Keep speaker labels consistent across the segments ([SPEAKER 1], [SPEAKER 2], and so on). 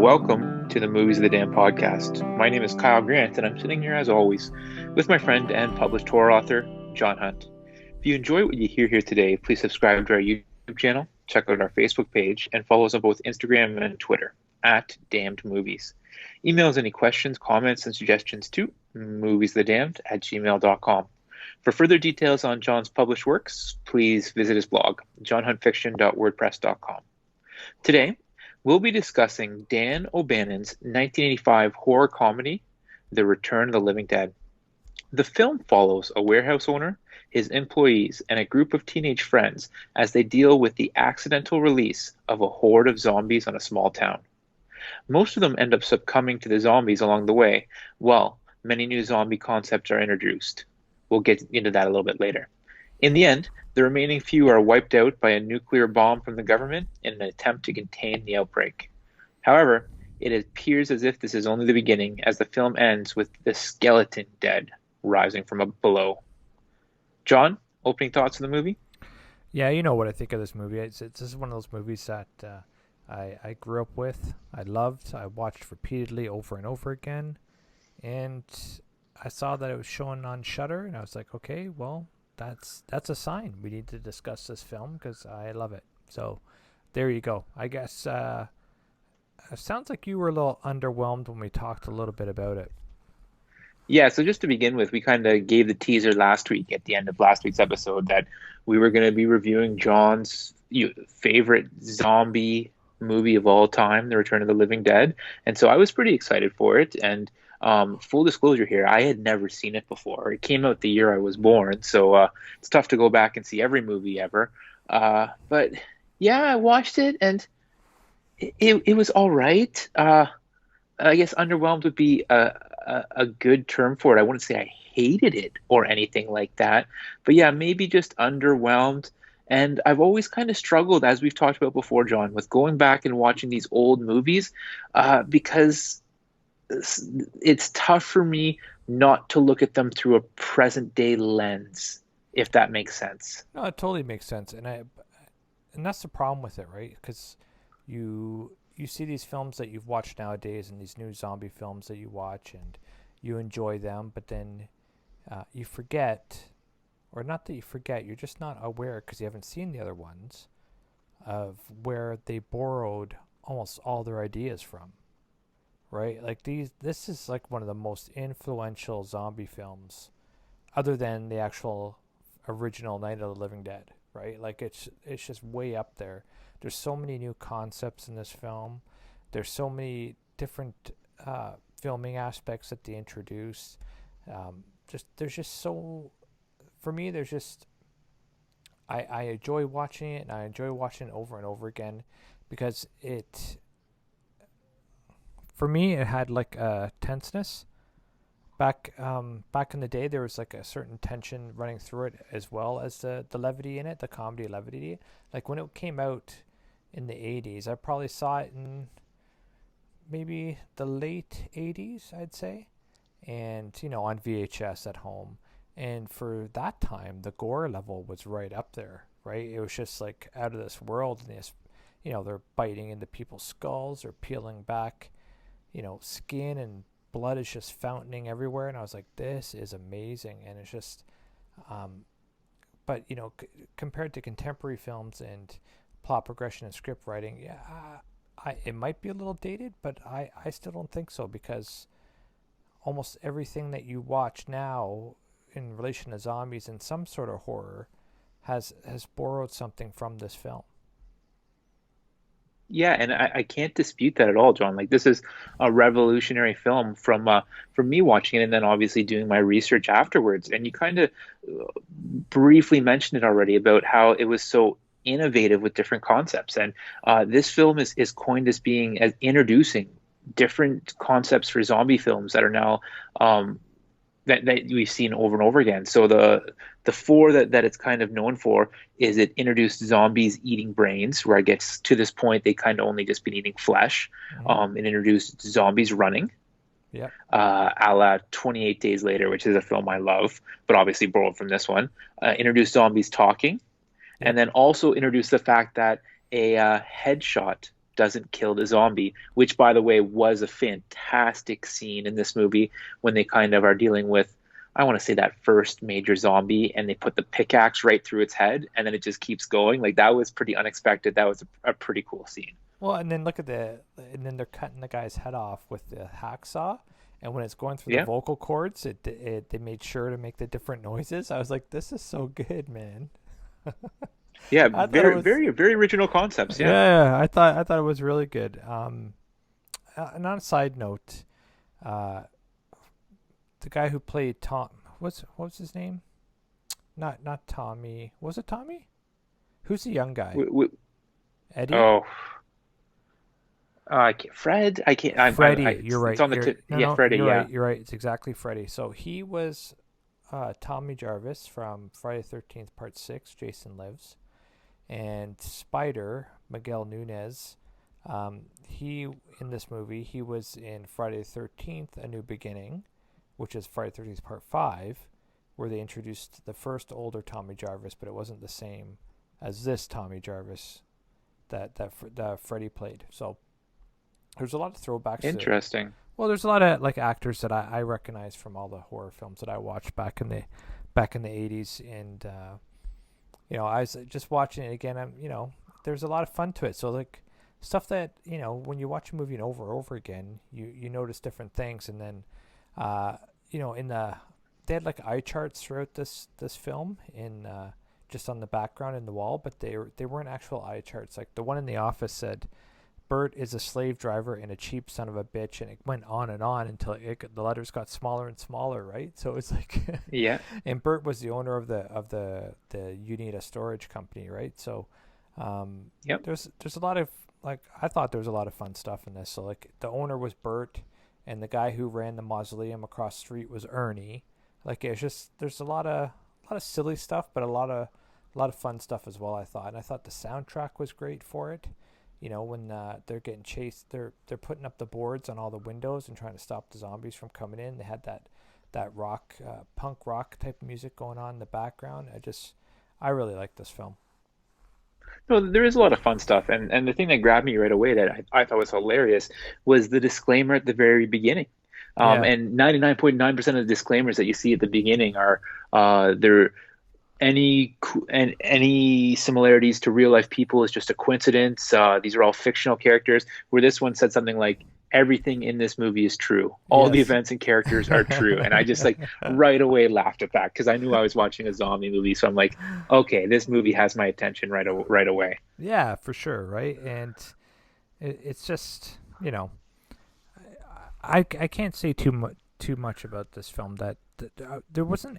[SPEAKER 1] Welcome to the Movies of the Damn podcast. My name is Kyle Grant, and I'm sitting here as always with my friend and published horror author, John Hunt. If you enjoy what you hear here today, please subscribe to our YouTube channel, check out our Facebook page, and follow us on both Instagram and Twitter at Damned Movies. Email us any questions, comments, and suggestions to moviesthedamned@gmail.com. For further details on John's published works, please visit his blog, johnhuntfiction.wordpress.com. Today, we'll be discussing Dan O'Bannon's 1985 horror comedy, The Return of the Living Dead. The film follows a warehouse owner, his employees, and a group of teenage friends as they deal with the accidental release of a horde of zombies on a small town. Most of them end up succumbing to the zombies along the way, while many new zombie concepts are introduced. We'll get into that a little bit later. In the end, the remaining few are wiped out by a nuclear bomb from the government in an attempt to contain the outbreak. However, it appears as if this is only the beginning, as the film ends with the skeleton dead rising from below. John, opening thoughts on the movie?
[SPEAKER 2] Yeah, you know what I think of this movie. This is one of those movies that I grew up with, I loved, I watched repeatedly over and over again, and I saw that it was showing on Shudder, and I was like, okay, well, that's a sign. We need to discuss this film because I love it. So there you go. I guess it sounds like you were a little underwhelmed when we talked a little bit about it.
[SPEAKER 1] Yeah, so just to begin with, we kind of gave the teaser last week at the end of last week's episode that we were going to be reviewing John's favorite zombie movie of all time, The Return of the Living Dead. And so I was pretty excited for it. And full disclosure here, I had never seen it before. It came out the year I was born, so it's tough to go back and see every movie ever. But yeah, I watched it, and it was all right. I guess underwhelmed would be a good term for it. I wouldn't say I hated it or anything like that, but yeah, maybe just underwhelmed. And I've always kind of struggled, as we've talked about before, John, with going back and watching these old movies because it's tough for me not to look at them through a present day lens, if that makes sense.
[SPEAKER 2] No, it totally makes sense, and that's the problem with it, right? Because you see these films that you've watched nowadays, and these new zombie films that you watch, and you enjoy them, but then you forget, or not that you forget, you're just not aware because you haven't seen the other ones of where they borrowed almost all their ideas from. Right, like this is like one of the most influential zombie films, other than the actual original Night of the Living Dead. Right, like it's just way up there. There's so many new concepts in this film. There's so many different filming aspects that they introduce. There's just so, for me, there's just I enjoy watching it, and I enjoy watching it over and over again because for me, it had like a tenseness. Back in the day, there was like a certain tension running through it, as well as the levity in it, the comedy levity. Like when it came out in the 80s, I probably saw it in maybe the late 80s, I'd say, and on VHS at home. And for that time, the gore level was right up there, right? It was just like out of this world, and this, they're biting into people's skulls or peeling back skin, and blood is just fountaining everywhere, and I was like, this is amazing. And it's just but compared to contemporary films and plot progression and script writing, it might be a little dated, but I still don't think so, because almost everything that you watch now in relation to zombies and some sort of horror has borrowed something from this film.
[SPEAKER 1] Yeah, and I can't dispute that at all, John. Like, this is a revolutionary film from me watching it, and then obviously doing my research afterwards. And you kind of briefly mentioned it already about how it was so innovative with different concepts. And this film is coined as being as introducing different concepts for zombie films that are now that we've seen over and over again. So the four that it's kind of known for is it introduced zombies eating brains, where I guess to this point they kind of only just been eating flesh.
[SPEAKER 2] Mm-hmm.
[SPEAKER 1] It introduced zombies running,
[SPEAKER 2] Yep.
[SPEAKER 1] a la 28 Days Later, which is a film I love, but obviously borrowed from this one. Introduced zombies talking, and
[SPEAKER 2] Yep.
[SPEAKER 1] then also introduced the fact that a headshot doesn't kill the zombie, which, by the way, was a fantastic scene in this movie when they kind of are dealing with, I want to say, that first major zombie, and they put the pickaxe right through its head, and then it just keeps going. Like, that was pretty unexpected. That was a pretty cool scene.
[SPEAKER 2] Well, and then look at and then they're cutting the guy's head off with the hacksaw, and when it's going through the
[SPEAKER 1] Yeah.
[SPEAKER 2] vocal cords, they made sure to make the different noises. I was like, this is so good, man.
[SPEAKER 1] Yeah,
[SPEAKER 2] I thought it
[SPEAKER 1] very,
[SPEAKER 2] was,
[SPEAKER 1] very, very original concepts. Yeah.
[SPEAKER 2] yeah, I thought it was really good. And on a side note, uh, the guy who played Tom, what was his name? Not Tommy. Was it Tommy? Who's the young guy?
[SPEAKER 1] W w
[SPEAKER 2] Eddie?
[SPEAKER 1] oh, I can't. Fred. I can't.
[SPEAKER 2] Freddie. You're
[SPEAKER 1] It's
[SPEAKER 2] right.
[SPEAKER 1] on the
[SPEAKER 2] You're
[SPEAKER 1] tip.
[SPEAKER 2] no,
[SPEAKER 1] Yeah,
[SPEAKER 2] no.
[SPEAKER 1] Freddie.
[SPEAKER 2] You're
[SPEAKER 1] Yeah.
[SPEAKER 2] right. You're right. It's exactly Freddie. So he was Tommy Jarvis from Friday the 13th Part 6, Jason Lives, and Spider, Miguel Nunez. He in this movie, he was in Friday the 13th, A New Beginning, which is Friday the 13th Part 5, where they introduced the first older Tommy Jarvis, but it wasn't the same as this Tommy Jarvis that Freddie played. So there's a lot of throwbacks to,
[SPEAKER 1] Interesting.
[SPEAKER 2] well, there's a lot of like actors that I recognize from all the horror films that I watched back in the 80s, and I was just watching it again. There's a lot of fun to it. So like stuff that when you watch a movie over and over again, you notice different things, and then in they had like eye charts throughout this film in just on the background in the wall, but they weren't actual eye charts. Like the one in the office said, Bert is a slave driver and a cheap son of a bitch, and it went on until the letters got smaller and smaller, right? So it's like,
[SPEAKER 1] Yeah.
[SPEAKER 2] and Bert was the owner of the Unita storage company, right? So
[SPEAKER 1] Yep.
[SPEAKER 2] there's a lot of like I thought there was a lot of fun stuff in this. So like the owner was Bert, and the guy who ran the mausoleum across the street was Ernie. Like it's just there's a lot of silly stuff, but a lot of fun stuff as well. I thought, and I thought the soundtrack was great for it. When they're getting chased, they're putting up the boards on all the windows and trying to stop the zombies from coming in. They had that rock, punk rock type of music going on in the background. I really like this film.
[SPEAKER 1] No, there is a lot of fun stuff, and the thing that grabbed me right away that I thought was hilarious was the disclaimer at the very beginning.
[SPEAKER 2] Yeah.
[SPEAKER 1] And 99.9% of the disclaimers that you see at the beginning are they're and any similarities to real life people is just a coincidence. These are all fictional characters. Where this one said something like, "Everything in this movie is true. All the
[SPEAKER 2] Yes.
[SPEAKER 1] events and characters are true." And I just like right away laughed at that because I knew I was watching a zombie movie. So I'm like, okay, this movie has my attention right away.
[SPEAKER 2] Yeah, for sure, right? And it's just I can't say too much about this film that there wasn't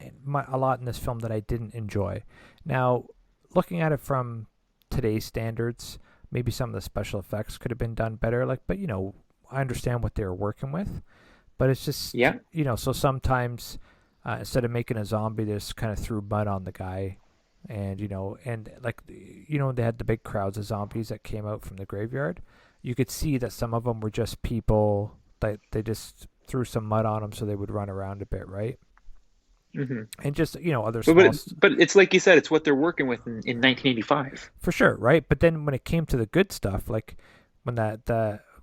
[SPEAKER 2] a lot in this film that I didn't enjoy. Now, looking at it from today's standards, maybe some of the special effects could have been done better. Like, but I understand what they were working with, but it's just
[SPEAKER 1] Yeah.
[SPEAKER 2] so sometimes instead of making a zombie, they just kind of threw mud on the guy, and and like they had the big crowds of zombies that came out from the graveyard. You could see that some of them were just people that they just threw some mud on them so they would run around a bit, right?
[SPEAKER 1] hmm
[SPEAKER 2] And just other
[SPEAKER 1] But,
[SPEAKER 2] small
[SPEAKER 1] but it's like you said, it's what they're working with in 1985.
[SPEAKER 2] for sure, right? But then when it came to the good stuff, like when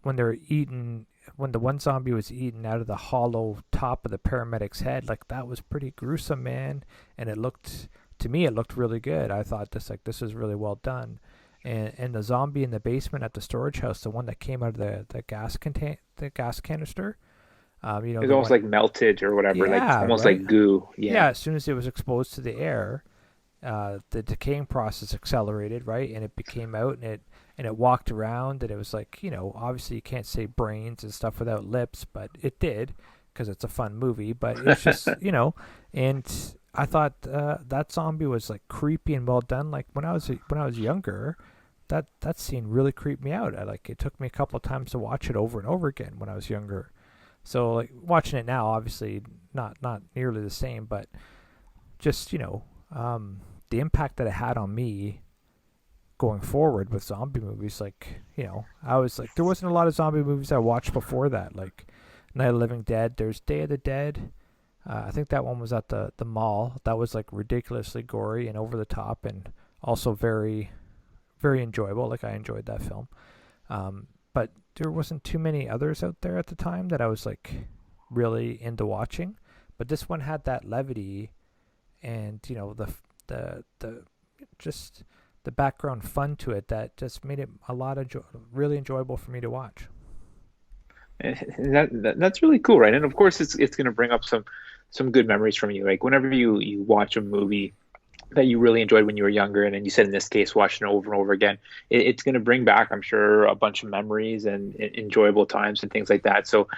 [SPEAKER 2] when they were eating, when the one zombie was eaten out of the hollow top of the paramedic's head, like that was pretty gruesome, man. And it looked to me, it looked really good. I thought this is really well done. And the zombie in the basement at the storage house, the one that came out of the gas canister,
[SPEAKER 1] It's
[SPEAKER 2] the
[SPEAKER 1] almost
[SPEAKER 2] one,
[SPEAKER 1] like melted or whatever, like
[SPEAKER 2] yeah,
[SPEAKER 1] almost
[SPEAKER 2] right.
[SPEAKER 1] like goo. Yeah.
[SPEAKER 2] Yeah, as soon as it was exposed to the air, the decaying process accelerated, right? And it became out, and it walked around, and it was like, obviously you can't say brains and stuff without lips, but it did because it's a fun movie. But it's just, and I thought that zombie was like creepy and well done. Like when I was younger, that scene really creeped me out. It took me a couple of times to watch it over and over again when I was younger. So like watching it now, obviously not nearly the same, but just the impact that it had on me going forward with zombie movies. Like I was like, there wasn't a lot of zombie movies I watched before that. Like Night of the Living Dead. There's Day of the Dead. I think that one was at the mall. That was like ridiculously gory and over the top, and also very very enjoyable. Like I enjoyed that film. But there wasn't too many others out there at the time that I was like really into watching. But this one had that levity and the just the background fun to it that just made it a lot of really enjoyable for me to watch.
[SPEAKER 1] That's really cool, right? And of course, it's going to bring up some good memories from you. Like whenever you watch a movie that you really enjoyed when you were younger, and then you said in this case, watching it over and over again, it's going to bring back, I'm sure, a bunch of memories and enjoyable times and things like that. So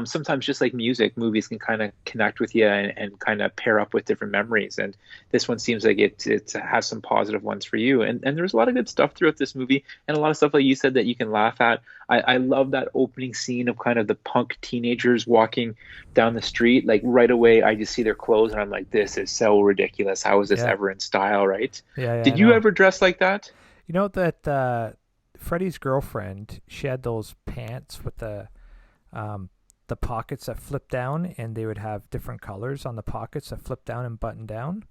[SPEAKER 1] sometimes, just like music, movies can kind of connect with you and kind of pair up with different memories. And this one seems like it has some positive ones for you. And there's a lot of good stuff throughout this movie, and a lot of stuff like you said that you can laugh at. I love that opening scene of kind of the punk teenagers walking down the street. Like right away, I just see their clothes and I'm like, this is so ridiculous. How is this
[SPEAKER 2] Yeah,
[SPEAKER 1] ever in style, right?
[SPEAKER 2] yeah, I
[SPEAKER 1] Did you
[SPEAKER 2] know.
[SPEAKER 1] ever dress like that?
[SPEAKER 2] You know that Freddie's girlfriend, she had those pants with um, the pockets that flip down, and they would have different colors on the pockets that flip down and button down.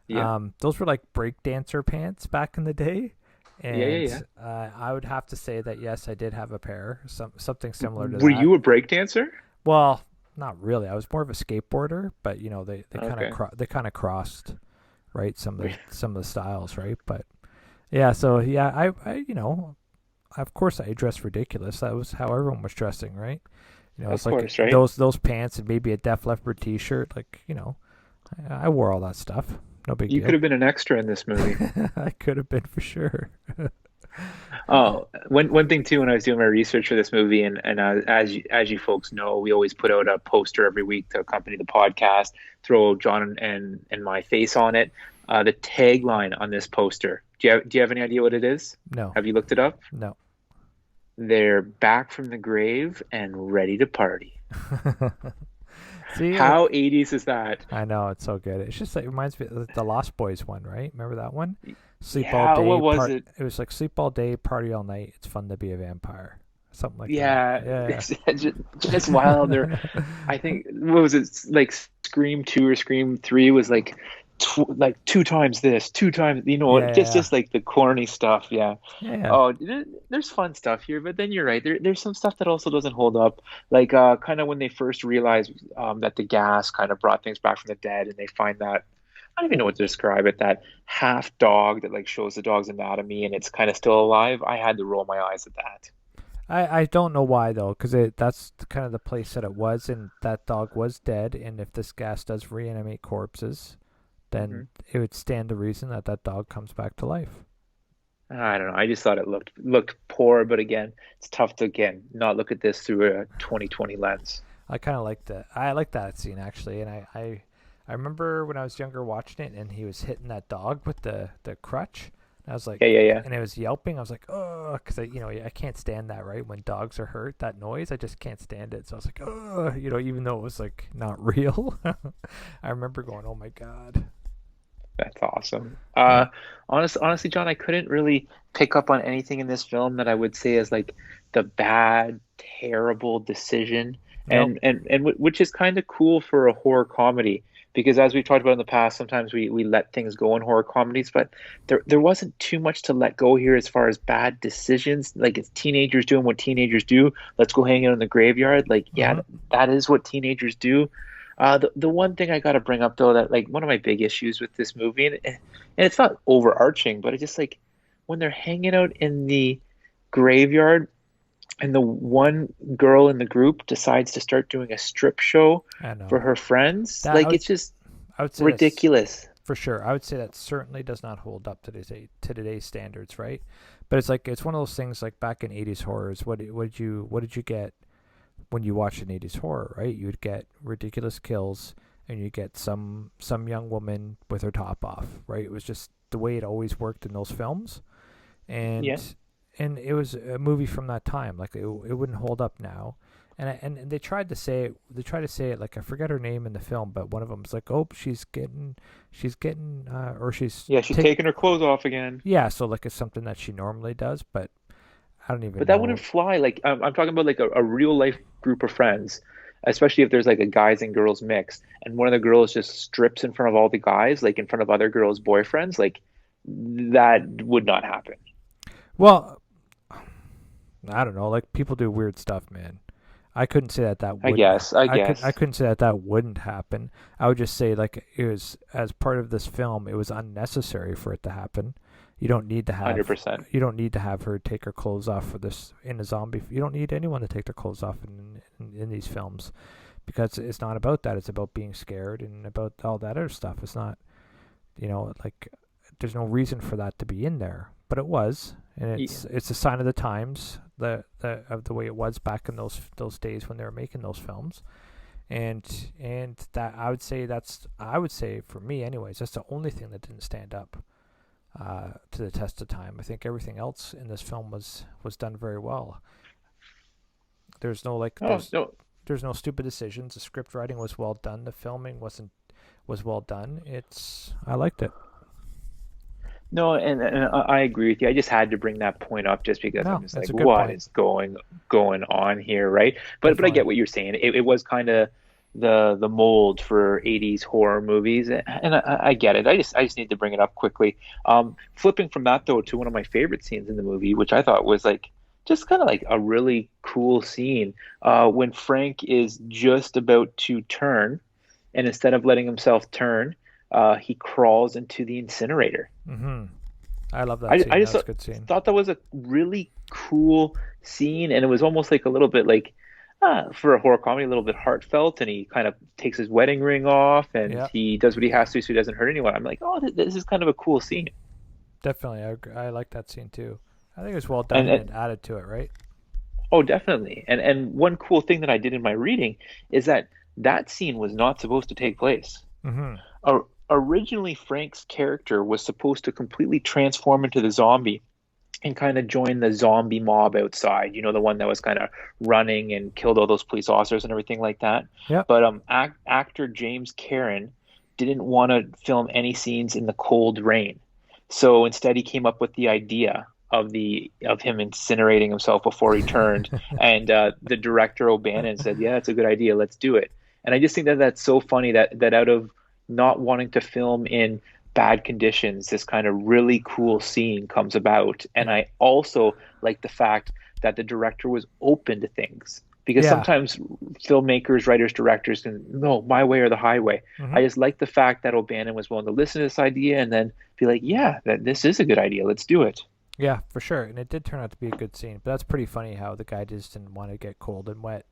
[SPEAKER 1] Yeah.
[SPEAKER 2] Those were like breakdancer pants back in the day,
[SPEAKER 1] Yeah, yeah,
[SPEAKER 2] and
[SPEAKER 1] yeah.
[SPEAKER 2] I would have to say that yes, I did have a pair, something similar to
[SPEAKER 1] Were
[SPEAKER 2] that.
[SPEAKER 1] you a break dancer?
[SPEAKER 2] Well, not really. I was more of a skateboarder, but they kind of
[SPEAKER 1] Okay.
[SPEAKER 2] they kind of crossed, right, some of the styles, right? But yeah, so yeah, I of course I dressed ridiculous. That was how everyone was dressing, right?
[SPEAKER 1] Of
[SPEAKER 2] It's like
[SPEAKER 1] course, right?
[SPEAKER 2] those pants and maybe a Def Leppard T-shirt. Like I wore all that stuff. No big
[SPEAKER 1] You could
[SPEAKER 2] deal.
[SPEAKER 1] have been an extra in this movie.
[SPEAKER 2] I could have been for sure.
[SPEAKER 1] Oh, one thing too, when I was doing my research for this movie, and as you folks know, we always put out a poster every week to accompany the podcast, throw John and my face on it. The tagline on this poster. Do you have any idea what it is?
[SPEAKER 2] No,
[SPEAKER 1] Have you looked it up?
[SPEAKER 2] no.
[SPEAKER 1] They're back from the grave and ready to party.
[SPEAKER 2] See,
[SPEAKER 1] How 80s is that?
[SPEAKER 2] I know it's so good. It's just like it reminds me of the Lost Boys one, right? Remember that one? Sleep all
[SPEAKER 1] Yeah, what
[SPEAKER 2] day,
[SPEAKER 1] was
[SPEAKER 2] part.
[SPEAKER 1] it?
[SPEAKER 2] It was like sleep all day, party all night. It's fun to be a vampire, something like that.
[SPEAKER 1] Yeah,
[SPEAKER 2] Yeah,
[SPEAKER 1] just Wilder. I think what was it like? Scream 2 or Scream 3 was like two times this, two times just
[SPEAKER 2] yeah,
[SPEAKER 1] like the corny stuff. Yeah.
[SPEAKER 2] yeah.
[SPEAKER 1] Oh, there's fun stuff here, but then you're right. There's some stuff that also doesn't hold up. Like kind of when they first realize that the gas kind of brought things back from the dead, and they find that I don't even know what to describe it, that half dog that like shows the dog's anatomy and it's kind of still alive. I had to roll my eyes at that.
[SPEAKER 2] I don't know why though, because that's kind of the place that it was, and that dog was dead. And if this gas does reanimate corpses,
[SPEAKER 1] Hmm.
[SPEAKER 2] then it would stand to reason that that dog comes back to life.
[SPEAKER 1] I don't know. I just thought it looked poor, but again, it's tough to again not look at this through a 2020 lens.
[SPEAKER 2] I kind of like that. I like that scene actually, and I remember when I was younger watching it, and he was hitting that dog with the crutch. And I was like,
[SPEAKER 1] Yeah, yeah, yeah.
[SPEAKER 2] and it was yelping. I was like, oh, because I can't stand that. Right when dogs are hurt, that noise, I just can't stand it. So I was like, oh, even though it was like not real, I remember going, oh my god.
[SPEAKER 1] That's awesome.
[SPEAKER 2] Yeah.
[SPEAKER 1] Honestly, John, I couldn't really pick up on anything in this film that I would say is like the bad, terrible decision,
[SPEAKER 2] Nope.
[SPEAKER 1] which is kind of cool for a horror comedy because as we've talked about in the past, sometimes we let things go in horror comedies, but there wasn't too much to let go here as far as bad decisions. Like it's teenagers doing what teenagers do. Let's go hang out in the graveyard. Like, yeah,
[SPEAKER 2] Hmm.
[SPEAKER 1] that is what teenagers do. The one thing I got to bring up though that like one of my big issues with this movie and it's not overarching, but it's just like when they're hanging out in the graveyard and the one girl in the group decides to start doing a strip show
[SPEAKER 2] I
[SPEAKER 1] for
[SPEAKER 2] know
[SPEAKER 1] her friends,
[SPEAKER 2] that.
[SPEAKER 1] like it's just
[SPEAKER 2] I would say that's
[SPEAKER 1] ridiculous.
[SPEAKER 2] for sure. I would say that certainly does not hold up to today's standards, right? But it's like it's one of those things like back in '80s horrors. What did you get when you watched an '80s horror, right? You would get ridiculous kills, and you get some young woman with her top off, right? It was just the way it always worked in those films,
[SPEAKER 1] Yeah.
[SPEAKER 2] and it was a movie from that time. Like it wouldn't hold up now, And they tried to say it like I forget her name in the film, but one of them's like, oh, or she's
[SPEAKER 1] Yeah, she's
[SPEAKER 2] take
[SPEAKER 1] taking her clothes off again.
[SPEAKER 2] yeah, so like it's something that she normally does, but I don't even
[SPEAKER 1] But that wouldn't
[SPEAKER 2] know.
[SPEAKER 1] fly. Like I'm talking about like a real life group of friends, especially if there's like a guys and girls mix, and one of the girls just strips in front of all the guys, like in front of other girls' boyfriends. Like that would not happen.
[SPEAKER 2] Well, I don't know. Like people do weird stuff, man. I couldn't say that that
[SPEAKER 1] I
[SPEAKER 2] wouldn't.
[SPEAKER 1] guess. I
[SPEAKER 2] I
[SPEAKER 1] guess.
[SPEAKER 2] couldn't say that that wouldn't happen. I would just say like it was as part of this film. It was unnecessary for it to happen. You don't need to have
[SPEAKER 1] 100%.
[SPEAKER 2] you don't need to have her take her clothes off for this in a zombie. You don't need anyone to take their clothes off in these films because it's not about that. It's about being scared and about all that other stuff. It's not like there's no reason for that to be in there, but it was, and
[SPEAKER 1] Yeah.
[SPEAKER 2] it's a sign of the times, of the way it was back in those days when they were making those films, and that I would say for me anyways, that's the only thing that didn't stand up to the test of time. I think everything else in this film was done very well. There's no like
[SPEAKER 1] Oh no.
[SPEAKER 2] there's no stupid decisions. The script writing was well done. The filming was well done. I liked it.
[SPEAKER 1] No, and I agree with you. I just had to bring that point up just because I'm
[SPEAKER 2] No,
[SPEAKER 1] just
[SPEAKER 2] that's
[SPEAKER 1] like,
[SPEAKER 2] a good
[SPEAKER 1] what
[SPEAKER 2] point.
[SPEAKER 1] is going on here, right? But I get
[SPEAKER 2] Definitely.
[SPEAKER 1] what you're saying. It was kind of the mold for 80s horror movies, and I get it. I just need to bring it up quickly. Flipping from that though to one of my favorite scenes in the movie, which I thought was like just kind of like a really cool scene, when Frank is just about to turn, and instead of letting himself turn, he crawls into the incinerator.
[SPEAKER 2] Mhm. I love that
[SPEAKER 1] I
[SPEAKER 2] scene. That
[SPEAKER 1] just
[SPEAKER 2] was a good scene.
[SPEAKER 1] thought that was a really cool scene, and it was almost like a little bit like, for a horror comedy, a little bit heartfelt. And he kind of takes his wedding ring off, and
[SPEAKER 2] Yeah,
[SPEAKER 1] he does what he has to so he doesn't hurt anyone. I'm like, oh, this is kind of a cool scene.
[SPEAKER 2] definitely. I like that scene too. I think it was well done
[SPEAKER 1] And,
[SPEAKER 2] and
[SPEAKER 1] and
[SPEAKER 2] it added to it, right?
[SPEAKER 1] oh, definitely. And one cool thing that I did in my reading is that that scene was not supposed to take place.
[SPEAKER 2] Mhm.
[SPEAKER 1] Originally, Frank's character was supposed to completely transform into the zombie and kind of join the zombie mob outside. You know, the one that was kind of running and killed all those police officers and everything like that.
[SPEAKER 2] Yep.
[SPEAKER 1] But actor James Karen didn't want to film any scenes in the cold rain, so instead he came up with the idea of him incinerating himself before he turned. And the director O'Bannon said, "Yeah, it's a good idea. Let's do it." And I just think that that's so funny that out of not wanting to film in bad conditions, this kind of really cool scene comes about. And
[SPEAKER 2] Yeah.
[SPEAKER 1] I also like the fact that the director was open to things, because
[SPEAKER 2] Yeah.
[SPEAKER 1] sometimes filmmakers, writers, directors can, no, my way or the highway. I
[SPEAKER 2] Mhm.
[SPEAKER 1] just like the fact that O'Bannon was willing to listen to this idea and then be like, yeah, that this is a good idea. Let's do it.
[SPEAKER 2] Yeah, for sure. And it did turn out to be a good scene. But that's pretty funny how the guy just didn't want to get cold and wet.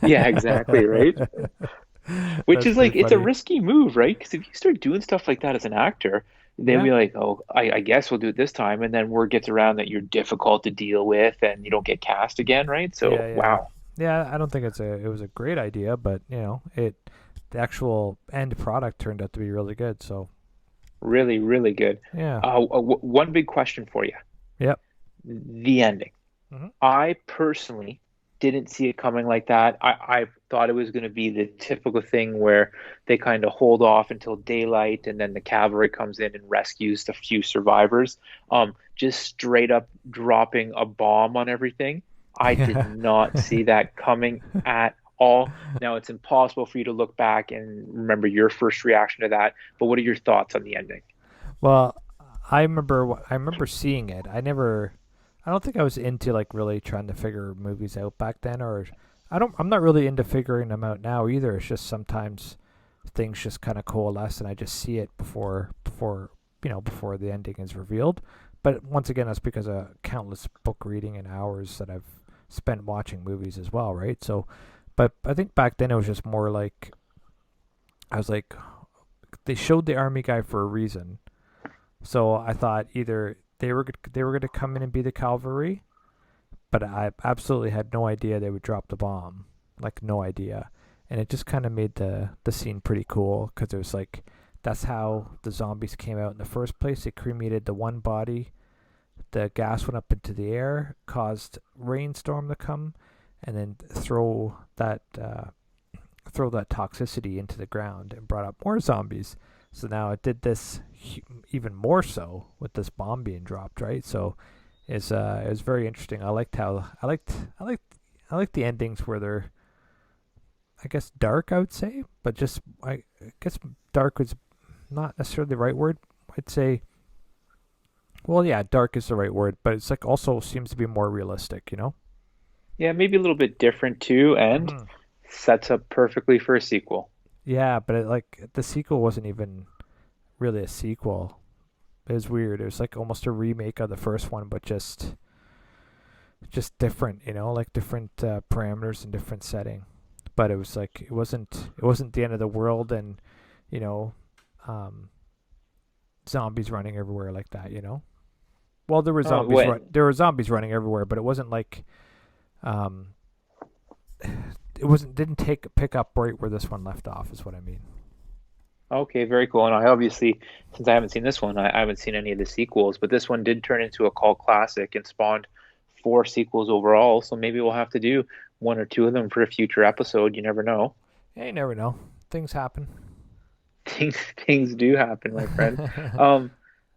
[SPEAKER 1] Yeah, exactly, right? Which
[SPEAKER 2] That's
[SPEAKER 1] is
[SPEAKER 2] pretty
[SPEAKER 1] like, it's a
[SPEAKER 2] funny.
[SPEAKER 1] risky move, right? Because if you start doing stuff like that as an actor, then
[SPEAKER 2] Yeah.
[SPEAKER 1] we're like, oh, I guess we'll do it this time. And then word gets around that you're difficult to deal with and you don't get cast again, right? So,
[SPEAKER 2] Yeah, yeah.
[SPEAKER 1] wow,
[SPEAKER 2] Yeah, I don't think it was a great idea, but the actual end product turned out to be really good. So,
[SPEAKER 1] really, really good.
[SPEAKER 2] yeah.
[SPEAKER 1] One big question for you:
[SPEAKER 2] Yep.
[SPEAKER 1] the ending.
[SPEAKER 2] Hmm.
[SPEAKER 1] I personally didn't see it coming like that. I thought it was going to be the typical thing where they kind of hold off until daylight and then the cavalry comes in and rescues the few survivors. Just straight up dropping a bomb on everything. I did
[SPEAKER 2] Yeah.
[SPEAKER 1] not see that coming at all. Now, it's impossible for you to look back and remember your first reaction to that, but what are your thoughts on the ending?
[SPEAKER 2] Well, I remember seeing it. I don't think I was into like really trying to figure movies out back then, or I'm not really into figuring them out now either. It's just sometimes things just kind of coalesce and I just see it before the ending is revealed. But once again, that's because of countless book reading and hours that I've spent watching movies as well, right? So, but I think back then it was just more like I was like they showed the army guy for a reason. So I thought either they were going to come in and be the cavalry, but I absolutely had no idea they would drop the bomb, like no idea, and it just kind of made the scene pretty cool because it was like that's how the zombies came out in the first place. They cremated the one body, the gas went up into the air, caused rainstorm to come, and then throw that toxicity into the ground and brought up more zombies. So now it did this even more so with this bomb being dropped, right? So it was very interesting. I liked the endings where they're, I guess, dark. I would say, but just I guess dark was not necessarily the right word. I'd say, well, yeah, dark is the right word, but it's like also seems to be more realistic, you know?
[SPEAKER 1] Yeah, maybe a little bit different too, and
[SPEAKER 2] Mm-hmm.
[SPEAKER 1] sets up perfectly for a sequel.
[SPEAKER 2] Yeah, but like the sequel wasn't even really a sequel. It was weird. It was like almost a remake of the first one, but just different, you know, like different parameters and different setting. But it was like it wasn't the end of the world, and you know, um, zombies running everywhere like that, you know. Well,
[SPEAKER 1] Oh, what?
[SPEAKER 2] there were zombies running everywhere, but it wasn't like um, it wasn't didn't take pick up right where this one left off. Is what I mean.
[SPEAKER 1] Okay, very cool. And I obviously, since I haven't seen this one, I haven't seen any of the sequels, but this one did turn into a cult classic and spawned four sequels overall. So maybe we'll have to do one or two of them for a future episode. You never know.
[SPEAKER 2] Yeah, you never know. Things happen.
[SPEAKER 1] Things do happen, my friend. Um,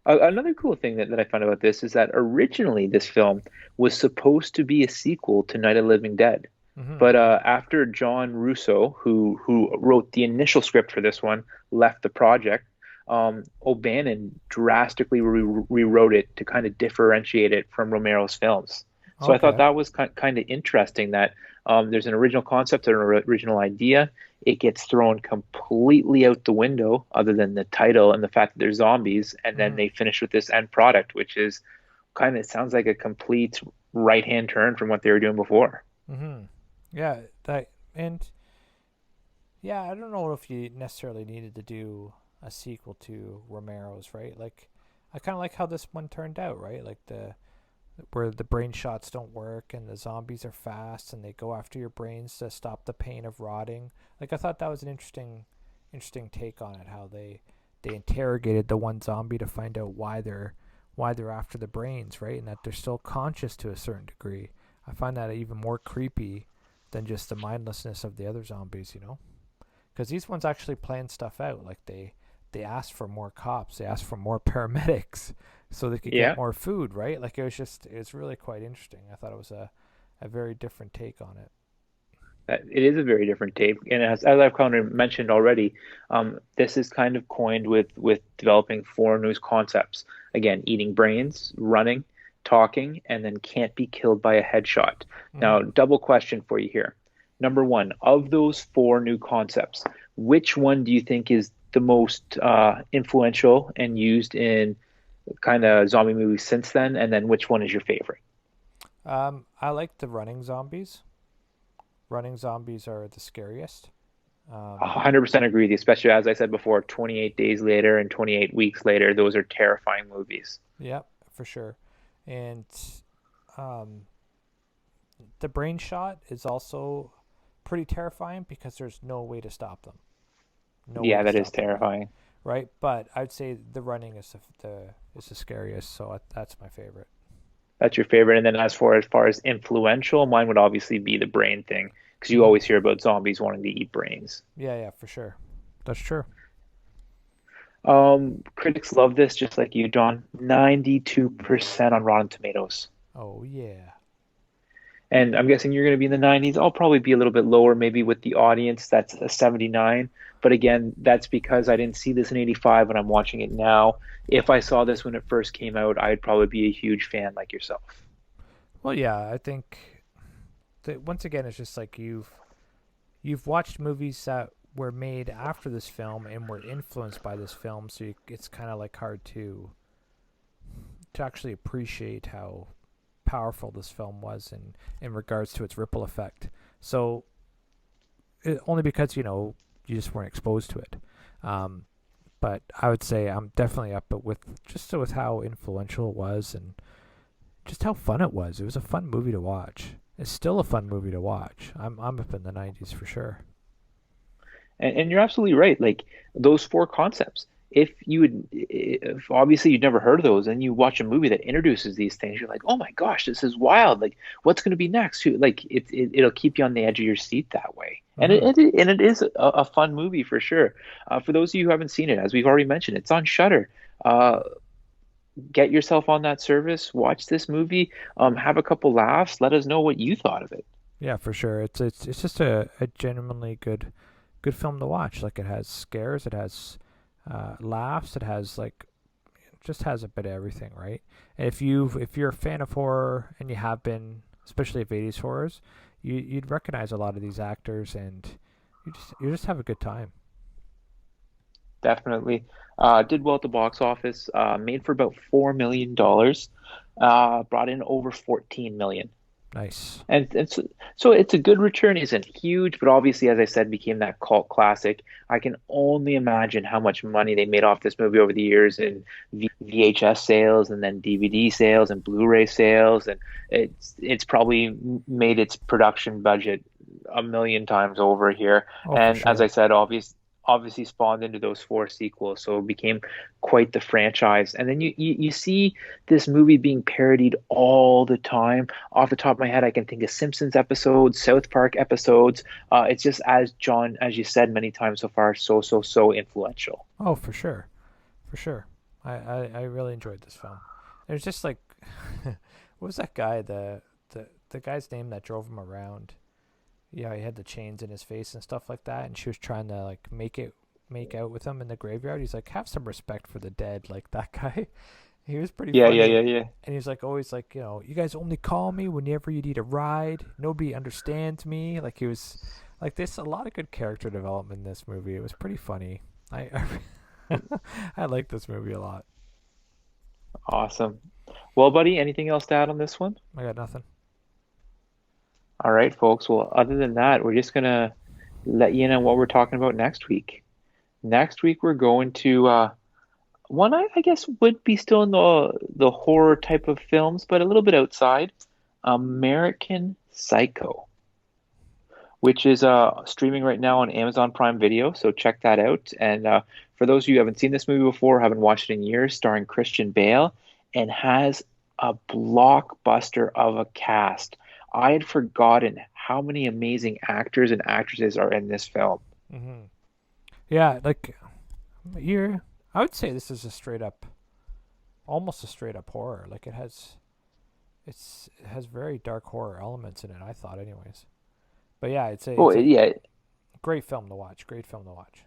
[SPEAKER 1] Another cool thing that I found about this is that originally this film was supposed to be a sequel to Night of the Living Dead.
[SPEAKER 2] Hmm.
[SPEAKER 1] But after John Russo, who wrote the initial script for this one, left the project, O'Bannon drastically rewrote it to kind of differentiate it from Romero's films. So I thought
[SPEAKER 2] Okay.
[SPEAKER 1] that was kind of interesting that there's an original concept and an original idea. It gets thrown completely out the window, other than the title and the fact that they're zombies, and then
[SPEAKER 2] Hmm.
[SPEAKER 1] they finish with this end product, which is kind of sounds like a complete right-hand turn from what they were doing before.
[SPEAKER 2] Hmm. Yeah, that and yeah, I don't know if you necessarily needed to do a sequel to Romero's, right? Like, I kind of like how this one turned out, right? Like the where the brain shots don't work and the zombies are fast and they go after your brains to stop the pain of rotting. Like I thought that was an interesting take on it. How they interrogated the one zombie to find out why they're after the brains, right? And that they're still conscious to a certain degree. I find that even more creepy than just the mindlessness of the other zombies, you know? Because these ones actually plan stuff out. Like they asked for more cops, they asked for more paramedics, so they could get
[SPEAKER 1] Yeah.
[SPEAKER 2] more food. Right? Like it was really quite interesting. I thought it was a very different take on it.
[SPEAKER 1] It is a very different tape, and as I've kind of mentioned already, this is kind of coined with developing four new concepts. Again, eating brains, running, talking, and then can't be killed by a headshot. Now,
[SPEAKER 2] Mm-hmm.
[SPEAKER 1] double question for you here. Number one, of those four new concepts, which one do you think is the most influential and used in kind of zombie movies since then? And then which one is your favorite?
[SPEAKER 2] I like the running zombies. Running zombies are the scariest. Um,
[SPEAKER 1] 100% agree with you, especially as I said before, 28 days later and 28 weeks later, those are terrifying movies.
[SPEAKER 2] yeah, for sure. And um, the brain shot is also pretty terrifying because there's no way to stop them. No way
[SPEAKER 1] Yeah,
[SPEAKER 2] to
[SPEAKER 1] that is
[SPEAKER 2] stop them, right?
[SPEAKER 1] terrifying.
[SPEAKER 2] Right? But I'd say the running is the scariest, so that's my favorite.
[SPEAKER 1] That's your favorite. And then as far as influential, mine would obviously be the brain thing, because you
[SPEAKER 2] Mm-hmm.
[SPEAKER 1] always hear about zombies wanting to eat brains.
[SPEAKER 2] Yeah, yeah, for sure. That's true.
[SPEAKER 1] Critics love this, just like you, John. 92% on Rotten Tomatoes.
[SPEAKER 2] Oh yeah.
[SPEAKER 1] And I'm guessing you're going to be in the 90s. I'll probably be a little bit lower, maybe with the audience. That's a 79. But again, that's because I didn't see this in 85 and I'm watching it now. If I saw this when it first came out, I'd probably be a huge fan like yourself.
[SPEAKER 2] Well, yeah, I think that once again it's just like you've watched movies that were made after this film and were influenced by this film, so it's kind of like hard to actually appreciate how powerful this film was in regards to its ripple effect. So only because you just weren't exposed to it. Um, but I would say I'm definitely up with just with how influential it was and just how fun it was. It was a fun movie to watch. It's still a fun movie to watch. I'm up in the 90s for sure.
[SPEAKER 1] And you're absolutely right. Like those four concepts. if obviously you'd never heard of those, and you watch a movie that introduces these things, you're like, oh my gosh, this is wild. Like, what's going to be next? Like, it'll keep you on the edge of your seat that way. And
[SPEAKER 2] Mm-hmm.
[SPEAKER 1] it is a fun movie for sure. For those of you who haven't seen it, as we've already mentioned, it's on Shudder. Uh, get yourself on that service, watch this movie, have a couple laughs, let us know what you thought of it.
[SPEAKER 2] Yeah, for sure. It's just a genuinely good film to watch. Like it has scares, it has laughs, it has like it just has a bit of everything, right? And if you're a fan of horror and you have been, especially of 80s horrors, you'd recognize a lot of these actors and you just have a good time.
[SPEAKER 1] Definitely. Did well at the box office, made for about $4 million, brought in over 14 million.
[SPEAKER 2] Nice.
[SPEAKER 1] And so it's a good return. Isn't huge, but obviously, as I said, became that cult classic. I can only imagine how much money they made off this movie over the years in VHS sales and then DVD sales and Blu-ray sales, and it's probably made its production budget a million times over here.
[SPEAKER 2] Oh, for
[SPEAKER 1] And as I
[SPEAKER 2] sure.
[SPEAKER 1] said, obviously spawned into those four sequels, so it became quite the franchise. And then you see this movie being parodied all the time. Off the top of my head, I can think of Simpsons episodes, South Park episodes. It's just, as John, as you said many times so far, so influential.
[SPEAKER 2] Oh, for sure. For sure. I really enjoyed this film. There's just like what was that guy, the guy's name that drove him around? Yeah, he had the chains in his face and stuff like that, and she was trying to like make out with him in the graveyard. He's like, have some respect for the dead, like that guy. He was pretty
[SPEAKER 1] Yeah, yeah,
[SPEAKER 2] funny,
[SPEAKER 1] yeah, yeah.
[SPEAKER 2] and he's like always like, you guys only call me whenever you need a ride. Nobody understands me. Like he was like this. A lot of good character development in this movie. It was pretty funny. I I like this movie a lot.
[SPEAKER 1] Awesome. Well, buddy, anything else to add on this one?
[SPEAKER 2] I got nothing.
[SPEAKER 1] All right, folks. Well, other than that, we're just gonna let you know what we're talking about next week. Next week, we're going to one I guess would be still in the horror type of films, but a little bit outside. American Psycho, which is streaming right now on Amazon Prime Video. So check that out. And for those of you who haven't seen this movie before, haven't watched it in years, starring Christian Bale, and has a blockbuster of a cast. I had forgotten how many amazing actors and actresses are in this film.
[SPEAKER 2] Hmm. Yeah, like you're. I would say this is a straight up, almost a straight up horror. Like it has very dark horror elements in it. I thought, anyways. But yeah,
[SPEAKER 1] Oh,
[SPEAKER 2] it's a
[SPEAKER 1] yeah,
[SPEAKER 2] great film to watch. Great film to watch.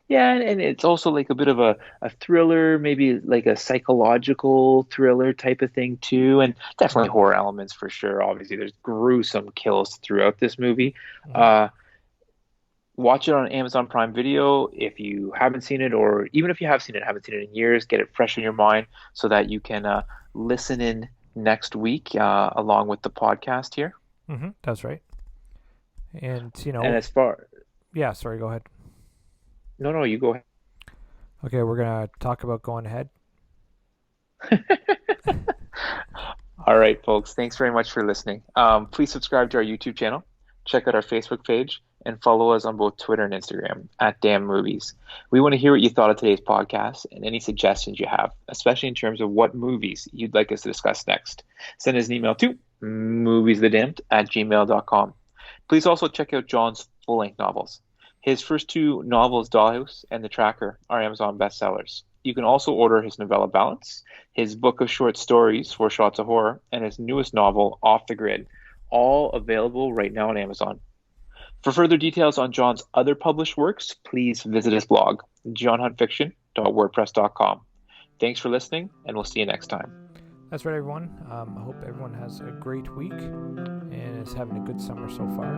[SPEAKER 1] yeah, and it's also like a bit of a thriller, maybe like a psychological thriller type of thing too, and definitely
[SPEAKER 2] Hmm.
[SPEAKER 1] horror elements for sure. Obviously, there's gruesome kills throughout this movie.
[SPEAKER 2] Hmm.
[SPEAKER 1] Uh, watch it on Amazon Prime Video if you haven't seen it, or even if you have seen it, haven't seen it in years, get it fresh in your mind so that you can listen in next week along with the podcast here.
[SPEAKER 2] Hmm. That's right. And
[SPEAKER 1] And as far,
[SPEAKER 2] yeah. Sorry. Go ahead.
[SPEAKER 1] no, no, you go
[SPEAKER 2] Okay, we're gonna talk about going ahead.
[SPEAKER 1] ahead. All right, folks. Thanks very much for listening. Please subscribe to our YouTube channel, check out our Facebook page, and follow us on both Twitter and Instagram at Damn Movies. We want to hear what you thought of today's podcast and any suggestions you have, especially in terms of what movies you'd like us to discuss next. Send us an email to moviesthedamned@gmail.com. Please also check out John's full-length novels. His first two novels, Dollhouse and The Tracker, are Amazon bestsellers. You can also order his novella Balance, his book of short stories, Four Shots of Horror, and his newest novel, Off the Grid, all available right now on Amazon. For further details on John's other published works, please visit his blog, johnhuntfiction.wordpress.com. Thanks for listening, and we'll see you next time.
[SPEAKER 2] That's right, everyone. I hope everyone has a great week and is having a good summer so far.